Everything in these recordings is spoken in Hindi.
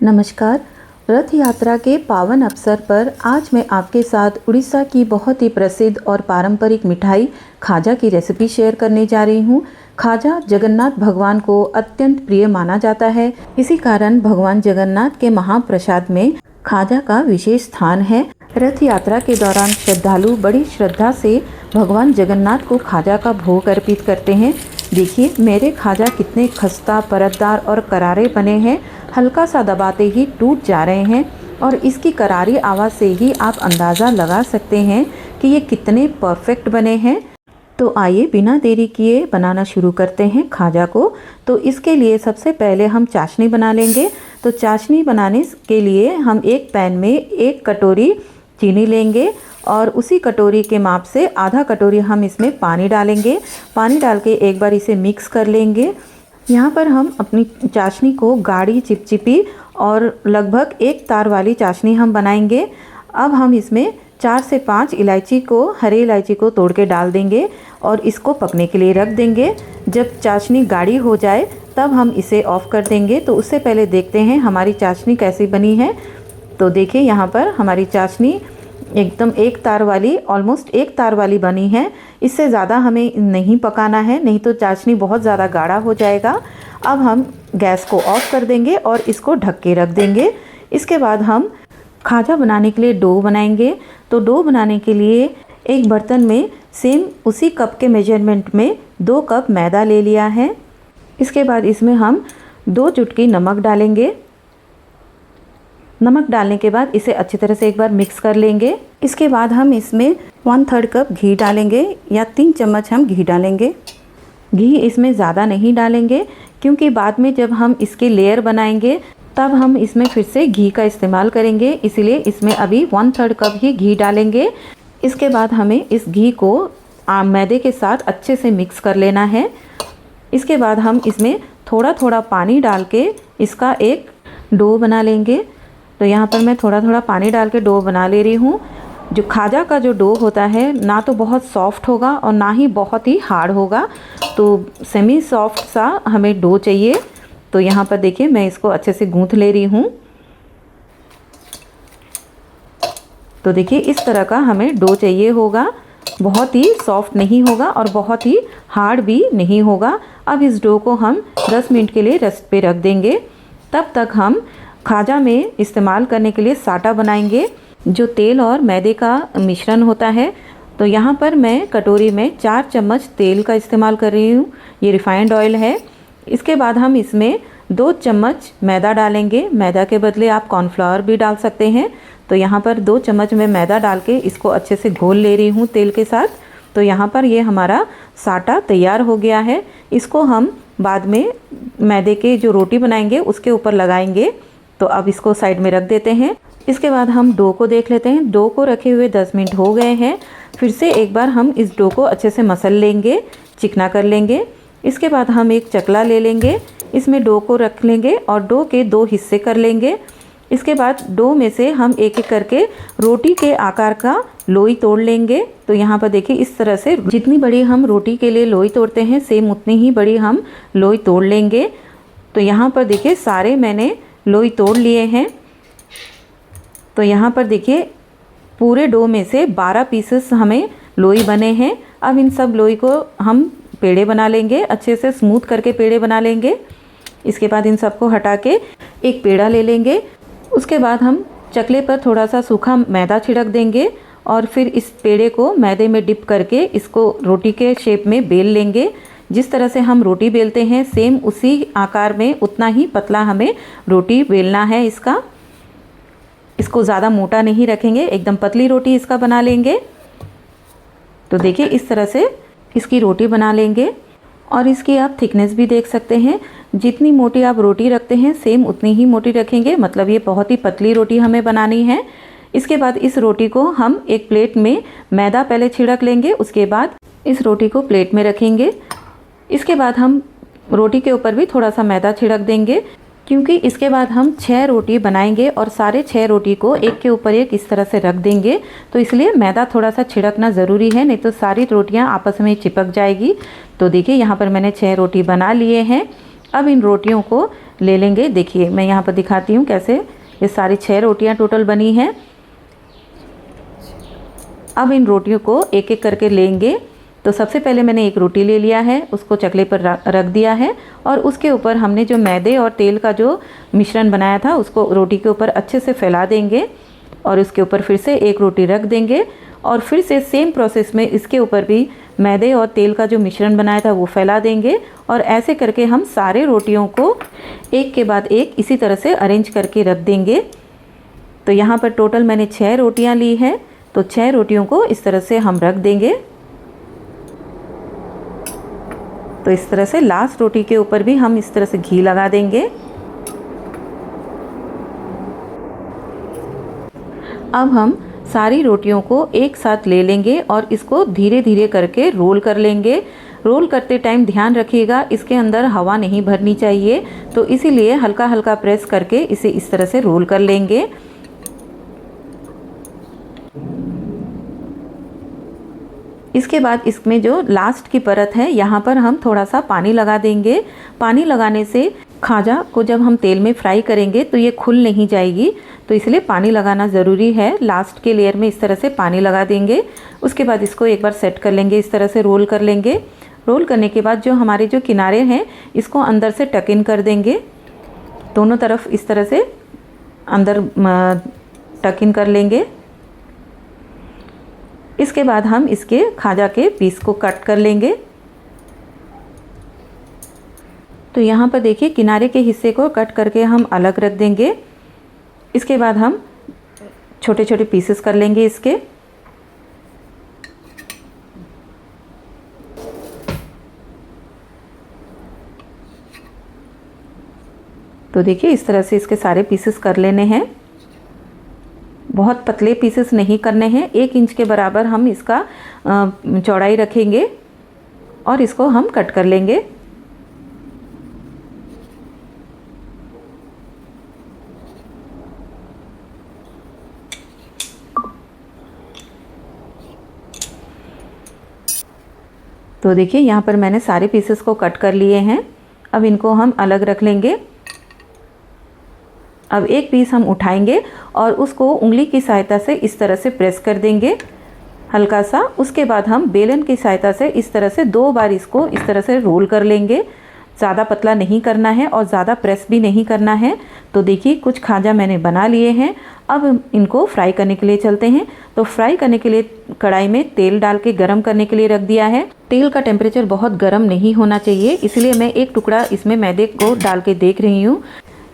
नमस्कार। रथ यात्रा के पावन अवसर पर आज मैं आपके साथ उड़ीसा की बहुत ही प्रसिद्ध और पारंपरिक मिठाई खाजा की रेसिपी शेयर करने जा रही हूँ। खाजा जगन्नाथ भगवान को अत्यंत प्रिय माना जाता है। इसी कारण भगवान जगन्नाथ के महाप्रसाद में खाजा का विशेष स्थान है। रथ यात्रा के दौरान श्रद्धालु बड़ी श्रद्धा से भगवान जगन्नाथ को खाजा का भोग अर्पित करते हैं। देखिए मेरे खाजा कितने खस्ता, परतदार और करारे बने हैं। हल्का सा दबाते ही टूट जा रहे हैं और इसकी करारी आवाज़ से ही आप अंदाज़ा लगा सकते हैं कि ये कितने परफेक्ट बने हैं। तो आइए बिना देरी किए बनाना शुरू करते हैं खाजा को। तो इसके लिए सबसे पहले हम चाशनी बना लेंगे। तो चाशनी बनाने के लिए हम एक पैन में 1 कटोरी चीनी लेंगे और उसी कटोरी के माप से आधा कटोरी हम इसमें पानी डालेंगे। पानी डाल के एक बार इसे मिक्स कर लेंगे। यहाँ पर हम अपनी चाशनी को गाढ़ी, चिपचिपी और लगभग 1 तार वाली चाशनी हम बनाएंगे। अब हम इसमें 4 से 5 इलायची को, हरी इलायची को तोड़ के डाल देंगे और इसको पकने के लिए रख देंगे। जब चाशनी गाढ़ी हो जाए तब हम इसे ऑफ़ कर देंगे। तो उससे पहले देखते हैं हमारी चाशनी कैसी बनी है। तो देखिए यहाँ पर हमारी चाशनी एकदम 1 तार वाली, ऑलमोस्ट 1 तार वाली बनी है। इससे ज़्यादा हमें नहीं पकाना है, नहीं तो चाशनी बहुत ज़्यादा गाढ़ा हो जाएगा। अब हम गैस को ऑफ कर देंगे और इसको ढक के रख देंगे। इसके बाद हम खाजा बनाने के लिए डो बनाएंगे। तो डो बनाने के लिए एक बर्तन में सेम उसी कप के मेजरमेंट में 2 कप मैदा ले लिया है। इसके बाद इसमें हम 2 चुटकी नमक डालेंगे। नमक डालने के बाद इसे अच्छी तरह से एक बार मिक्स कर लेंगे। इसके बाद हम इसमें 1/3 कप घी डालेंगे या 3 चम्मच हम घी डालेंगे। घी इसमें ज़्यादा नहीं डालेंगे क्योंकि बाद में जब हम इसके लेयर बनाएंगे तब हम इसमें फिर से घी का इस्तेमाल करेंगे, इसलिए इसमें अभी 1/3 कप ही घी डालेंगे। इसके बाद हमें इस घी को मैदे के साथ अच्छे से मिक्स कर लेना है। इसके बाद हम इसमें थोड़ा थोड़ा पानी डाल के इसका एक डो बना लेंगे। तो यहाँ पर मैं थोड़ा थोड़ा पानी डाल के डो बना ले रही हूँ। जो खाजा का जो डो होता है ना तो बहुत सॉफ्ट होगा और ना ही बहुत ही हार्ड होगा, तो सेमी सॉफ्ट सा हमें डो चाहिए। तो यहाँ पर देखिए मैं इसको अच्छे से गूँथ ले रही हूँ। तो देखिए इस तरह का हमें डो चाहिए होगा। बहुत ही सॉफ्ट नहीं होगा और बहुत ही हार्ड भी नहीं होगा। अब इस डो को हम 10 मिनट के लिए रेस्ट पे रख देंगे। तब तक हम खाजा में इस्तेमाल करने के लिए साटा बनाएंगे, जो तेल और मैदे का मिश्रण होता है। तो यहाँ पर मैं कटोरी में 4 चम्मच तेल का इस्तेमाल कर रही हूँ। ये रिफाइंड ऑयल है। इसके बाद हम इसमें 2 चम्मच मैदा डालेंगे। मैदा के बदले आप कॉर्नफ्लावर भी डाल सकते हैं। तो यहाँ पर 2 चम्मच में मैदा डाल के इसको अच्छे से घोल ले रही हूँ तेल के साथ। तो यहाँ पर ये हमारा साटा तैयार हो गया है। इसको हम बाद में मैदे के जो रोटी बनाएंगे उसके ऊपर लगाएंगे। तो अब इसको साइड में रख देते हैं। इसके बाद हम डो को देख लेते हैं। डो को रखे हुए 10 मिनट हो गए हैं। फिर से एक बार हम इस डो को अच्छे से मसल लेंगे, चिकना कर लेंगे। इसके बाद हम एक चकला ले लेंगे, इसमें डो को रख लेंगे और डो के 2 हिस्से कर लेंगे। इसके बाद डो में से हम एक एक करके रोटी के आकार का लोई तोड़ लेंगे। तो यहाँ पर देखिए इस तरह से जितनी बड़ी हम रोटी के लिए लोई तोड़ते हैं सेम उतनी ही बड़ी हम लोई तोड़ लेंगे। तो यहाँ पर देखिए सारे मैंने लोई तोड़ लिए हैं। तो यहाँ पर देखिए पूरे डो में से 12 पीसेस हमें लोई बने हैं। अब इन सब लोई को हम पेड़े बना लेंगे, अच्छे से स्मूथ करके पेड़े बना लेंगे। इसके बाद इन सबको हटा के एक पेड़ा ले लेंगे। उसके बाद हम चकले पर थोड़ा सा सूखा मैदा छिड़क देंगे और फिर इस पेड़े को मैदे में डिप करके इसको रोटी के शेप में बेल लेंगे। जिस तरह से हम रोटी बेलते हैं सेम उसी आकार में उतना ही पतला हमें रोटी बेलना है इसको ज़्यादा मोटा नहीं रखेंगे, एकदम पतली रोटी इसका बना लेंगे। तो देखिए इस तरह से इसकी रोटी बना लेंगे और इसकी आप थिकनेस भी देख सकते हैं। जितनी मोटी आप रोटी रखते हैं सेम उतनी ही मोटी रखेंगे, मतलब ये बहुत ही पतली रोटी हमें बनानी है। इसके बाद इस रोटी को हम एक प्लेट में मैदा पहले छिड़क लेंगे, उसके बाद इस रोटी को प्लेट में रखेंगे। इसके बाद हम रोटी के ऊपर भी थोड़ा सा मैदा छिड़क देंगे, क्योंकि इसके बाद हम 6 रोटी बनाएंगे और सारे 6 रोटी को एक के ऊपर एक इस तरह से रख देंगे। तो इसलिए मैदा थोड़ा सा छिड़कना ज़रूरी है, नहीं तो सारी रोटियां आपस में चिपक जाएगी। तो देखिए यहाँ पर मैंने 6 रोटी बना लिए हैं। अब इन रोटियों को ले लेंगे। देखिए मैं यहाँ पर दिखाती हूँ कैसे ये सारी 6 रोटियाँ टोटल बनी हैं। अब इन रोटियों को एक एक करके लेंगे। तो सबसे पहले मैंने एक रोटी ले लिया है, उसको चकले पर रख दिया है और उसके ऊपर हमने जो मैदे और तेल का जो मिश्रण बनाया था उसको रोटी के ऊपर अच्छे से फैला देंगे और उसके ऊपर फिर से एक रोटी रख देंगे और फिर से सेम प्रोसेस में इसके ऊपर भी मैदे और तेल का जो मिश्रण बनाया था वो फैला देंगे और ऐसे करके हम सारे रोटियों को एक के बाद एक इसी तरह से अरेंज करके रख देंगे। तो यहाँ पर टोटल मैंने 6 रोटियाँ ली है, तो 6 रोटियों को इस तरह से हम रख देंगे। तो इस तरह से लास्ट रोटी के ऊपर भी हम इस तरह से घी लगा देंगे। अब हम सारी रोटियों को एक साथ ले लेंगे और इसको धीरे धीरे करके रोल कर लेंगे। रोल करते टाइम ध्यान रखिएगा इसके अंदर हवा नहीं भरनी चाहिए, तो इसीलिए हल्का हल्का प्रेस करके इसे इस तरह से रोल कर लेंगे। इसके बाद इसमें जो लास्ट की परत है यहाँ पर हम थोड़ा सा पानी लगा देंगे। पानी लगाने से खाजा को जब हम तेल में फ्राई करेंगे तो ये खुल नहीं जाएगी, तो इसलिए पानी लगाना ज़रूरी है। लास्ट के लेयर में इस तरह से पानी लगा देंगे। उसके बाद इसको एक बार सेट कर लेंगे, इस तरह से रोल कर लेंगे। रोल करने के बाद जो हमारे जो किनारे हैं इसको अंदर से टक इन कर देंगे, दोनों तरफ इस तरह से अंदर टक इन कर लेंगे। इसके बाद हम इसके खाजा के पीस को कट कर लेंगे। तो यहाँ पर देखिए किनारे के हिस्से को कट करके हम अलग रख देंगे। इसके बाद हम छोटे छोटे पीसेस कर लेंगे इसके। तो देखिए इस तरह से इसके सारे पीसेस कर लेने हैं। बहुत पतले पीसेस नहीं करने हैं, 1 इंच के बराबर हम इसका चौड़ाई रखेंगे और इसको हम कट कर लेंगे। तो देखिए यहाँ पर मैंने सारे पीसेस को कट कर लिए हैं। अब इनको हम अलग रख लेंगे। अब एक पीस हम उठाएंगे और उसको उंगली की सहायता से इस तरह से प्रेस कर देंगे हल्का सा। उसके बाद हम बेलन की सहायता से इस तरह से 2 बार इसको इस तरह से रोल कर लेंगे। ज़्यादा पतला नहीं करना है और ज़्यादा प्रेस भी नहीं करना है। तो देखिए कुछ खाजा मैंने बना लिए हैं। अब इनको फ्राई करने के लिए चलते हैं। तो फ्राई करने के लिए कढ़ाई में तेल डाल के गरम करने के लिए रख दिया है। तेल का टेम्परेचर बहुत गर्म नहीं होना चाहिए, इसलिए मैं एक टुकड़ा इसमें मैदे को डाल के देख रही हूँ।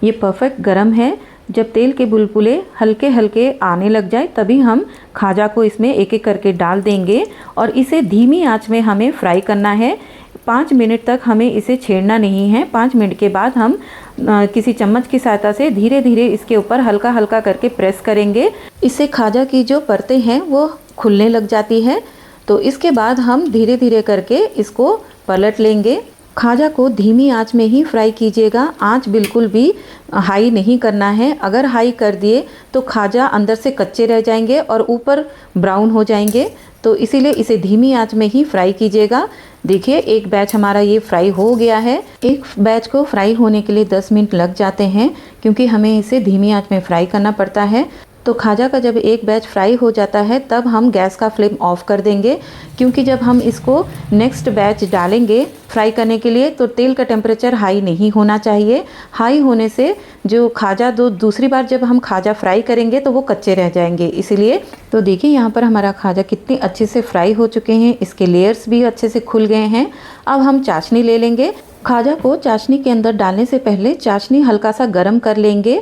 ये परफेक्ट गरम है। जब तेल के बुलबुले हल्के हल्के आने लग जाए तभी हम खाजा को इसमें एक एक करके डाल देंगे और इसे धीमी आंच में हमें फ्राई करना है। 5 मिनट तक हमें इसे छेड़ना नहीं है। 5 मिनट के बाद हम किसी चम्मच की सहायता से धीरे धीरे इसके ऊपर हल्का हल्का करके प्रेस करेंगे। इससे खाजा की जो परतें हैं वो खुलने लग जाती है। तो इसके बाद हम धीरे धीरे करके इसको पलट लेंगे। खाजा को धीमी आंच में ही फ्राई कीजिएगा, आंच बिल्कुल भी हाई नहीं करना है। अगर हाई कर दिए तो खाजा अंदर से कच्चे रह जाएंगे और ऊपर ब्राउन हो जाएंगे। तो इसीलिए इसे धीमी आंच में ही फ्राई कीजिएगा। देखिए एक बैच हमारा ये फ्राई हो गया है। एक बैच को फ्राई होने के लिए 10 मिनट लग जाते हैं क्योंकि हमें इसे धीमी आंच में फ्राई करना पड़ता है। तो खाजा का जब एक बैच फ्राई हो जाता है तब हम गैस का फ्लेम ऑफ कर देंगे, क्योंकि जब हम इसको नेक्स्ट बैच डालेंगे फ्राई करने के लिए तो तेल का टेम्परेचर हाई नहीं होना चाहिए। हाई होने से जो खाजा दूसरी बार जब हम खाजा फ्राई करेंगे तो वो कच्चे रह जाएंगे। इसीलिए तो देखिए यहाँ पर हमारा खाजा कितने अच्छे से फ्राई हो चुके हैं, इसके लेयर्स भी अच्छे से खुल गए हैं। अब हम चाशनी ले लेंगे। खाजा को चाशनी के अंदर डालने से पहले चाशनी हल्का सा गर्म कर लेंगे।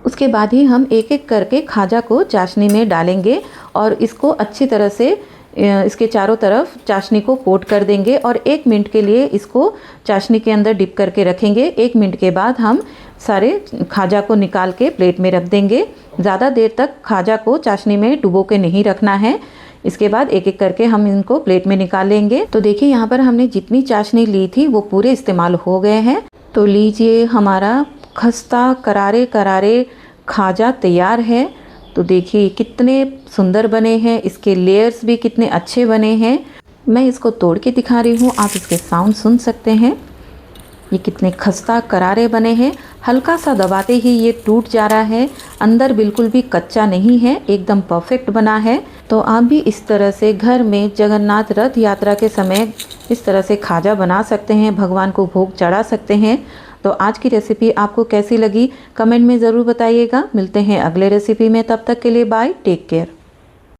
उसके बाद ही हम एक एक करके खाजा को चाशनी में डालेंगे और इसको अच्छी तरह से इसके चारों तरफ चाशनी को कोट कर देंगे और 1 मिनट के लिए इसको चाशनी के अंदर डिप करके रखेंगे। 1 मिनट के बाद हम सारे खाजा को निकाल के प्लेट में रख देंगे। ज़्यादा देर तक खाजा को चाशनी में डुबो के नहीं रखना है। इसके बाद एक एक करके हम इनको प्लेट में निकाल लेंगे। तो देखिए यहाँ पर हमने जितनी चाशनी ली थी वो पूरे इस्तेमाल हो गए हैं। तो लीजिए हमारा खस्ता करारे करारे खाजा तैयार है। तो देखिए कितने सुंदर बने हैं, इसके लेयर्स भी कितने अच्छे बने हैं। मैं इसको तोड़ के दिखा रही हूँ, आप इसके साउंड सुन सकते हैं। ये कितने खस्ता करारे बने हैं, हल्का सा दबाते ही ये टूट जा रहा है, अंदर बिल्कुल भी कच्चा नहीं है, एकदम परफेक्ट बना है। तो आप भी इस तरह से घर में जगन्नाथ रथ यात्रा के समय इस तरह से खाजा बना सकते हैं, भगवान को भोग चढ़ा सकते हैं। तो आज की रेसिपी आपको कैसी लगी कमेंट में ज़रूर बताइएगा। मिलते हैं अगले रेसिपी में, तब तक के लिए बाय, टेक केयर।